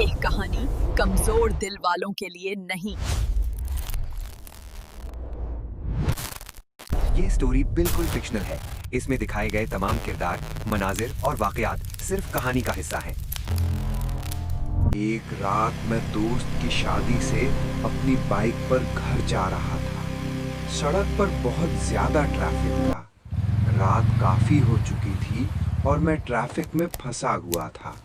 ये कहानी कमजोर दिल वालों के लिए नहीं। ये स्टोरी बिल्कुल फिक्शनल है। इसमें दिखाए गए तमाम किरदार, मनाजिर और वाकयात सिर्फ कहानी का हिस्सा हैं। एक रात मैं दोस्त की शादी से अपनी बाइक पर घर जा रहा था। सड़क पर बहुत ज्यादा ट्रैफिक था। रात काफी हो चुकी थी और मैं ट्रैफिक में फंसा हुआ था।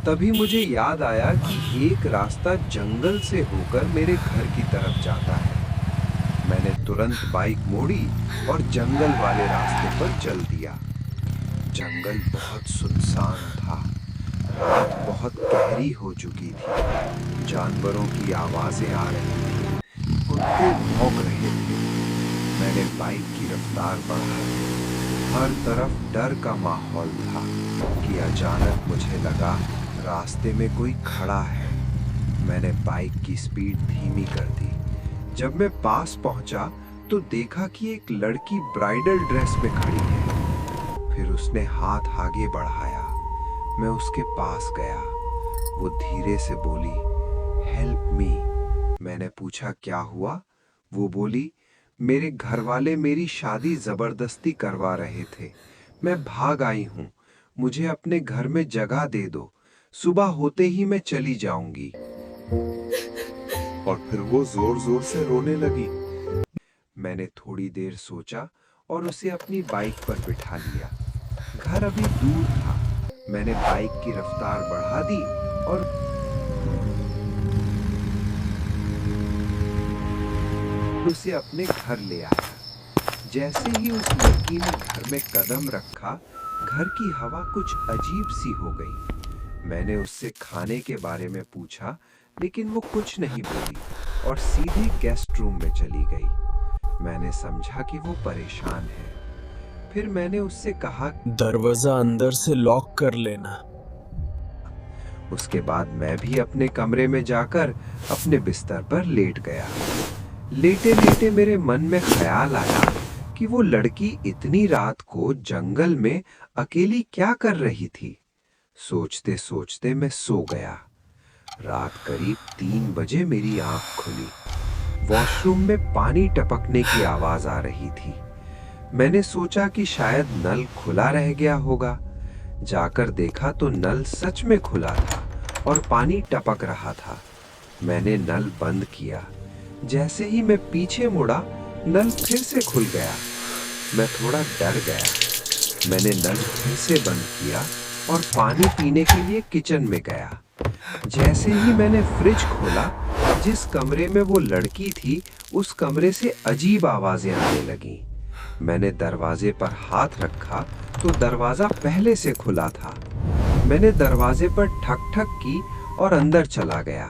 तभी मुझे याद आया कि एक रास्ता जंगल से होकर मेरे घर की तरफ जाता है। मैंने तुरंत बाइक मोड़ी और जंगल वाले रास्ते पर चल दिया। जंगल बहुत सुनसान था। रात बहुत गहरी हो चुकी थी। जानवरों की आवाजें आ रही थी। कुत्ते भौंक रहे थे। मैंने बाइक की रफ्तार बढ़ाई। हर तरफ डर का माहौल था कि अचानक मुझे लगा रास्ते में कोई खड़ा है। मैंने बाइक की स्पीड धीमी कर दी। जब मैं पास पहुंचा तो देखा कि एक लड़की ब्राइडल ड्रेस में खड़ी है। फिर उसने हाथ आगे बढ़ाया। मैं उसके पास गया। वो धीरे से बोली, हेल्प मी। मैंने पूछा क्या हुआ? वो बोली, मेरे घर वाले मेरी शादी जबरदस्ती करवा रहे थे। मैं भाग आई हूँ। मुझे अपने घर में जगह दे दो। सुबह होते ही मैं चली जाऊंगी। और फिर वो जोर जोर से रोने लगी। मैंने थोड़ी देर सोचा और उसे अपनी बाइक पर बिठा लिया। घर अभी दूर था। मैंने बाइक की रफ्तार बढ़ा दी और उसे अपने घर ले आया। जैसे ही उस लड़की ने घर में कदम रखा, घर की हवा कुछ अजीब सी हो गई। मैंने उससे खाने के बारे में पूछा, लेकिन वो कुछ नहीं बोली और सीधे गेस्ट रूम में चली गई। मैंने समझा कि वो परेशान है। फिर मैंने उससे कहा, दरवाजा अंदर से लॉक कर लेना। उसके बाद मैं भी अपने कमरे में जाकर अपने बिस्तर पर लेट गया। लेटे लेटे मेरे मन में ख्याल आया कि वो लड़की इतनी रात को जंगल में अकेली क्या कर रही थी। सोचते सोचते मैं सो गया। रात करीब 3 बजे मेरी आंख खुली। वॉशरूम में पानी टपकने की आवाज आ रही थी। मैंने सोचा कि शायद नल खुला रह गया होगा। जाकर देखा तो नल सच में खुला था और पानी टपक रहा था। मैंने नल बंद किया। जैसे ही मैं पीछे मुड़ा, नल फिर से खुल गया। मैं थोड़ा डर गया। मैंने नल फिर से बंद किया और पानी पीने के लिए किचन में गया। जैसे ही मैंने फ्रिज खोला, जिस कमरे में वो लड़की थी, उस कमरे से अजीब आवाजें आने लगीं। मैंने दरवाजे पर हाथ रखा तो दरवाजा पहले से खुला था। मैंने दरवाजे पर ठक ठक की और अंदर चला गया।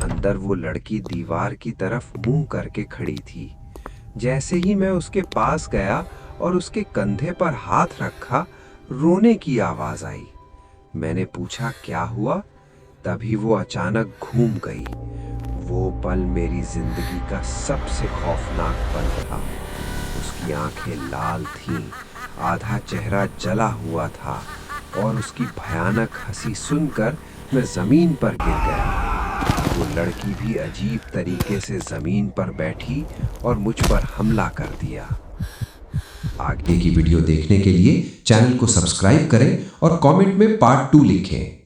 अंदर वो लड़की दीवार की तरफ मुंह करके खड़ी थी। जैसे ही मैं उसके पास गया और उसके कंधे पर हाथ रखा, रोने की आवाज आई। मैंने पूछा क्या हुआ? तभी वो अचानक घूम गई। वो पल मेरी जिंदगी का सबसे खौफनाक पल था। उसकी आंखें लाल थीं, आधा चेहरा जला हुआ था और उसकी भयानक हंसी सुनकर मैं जमीन पर गिर गया। वो लड़की भी अजीब तरीके से जमीन पर बैठी और मुझ पर हमला कर दिया। आगे की वीडियो देखने के लिए चैनल को सब्सक्राइब करें और कमेंट में पार्ट 2 लिखें।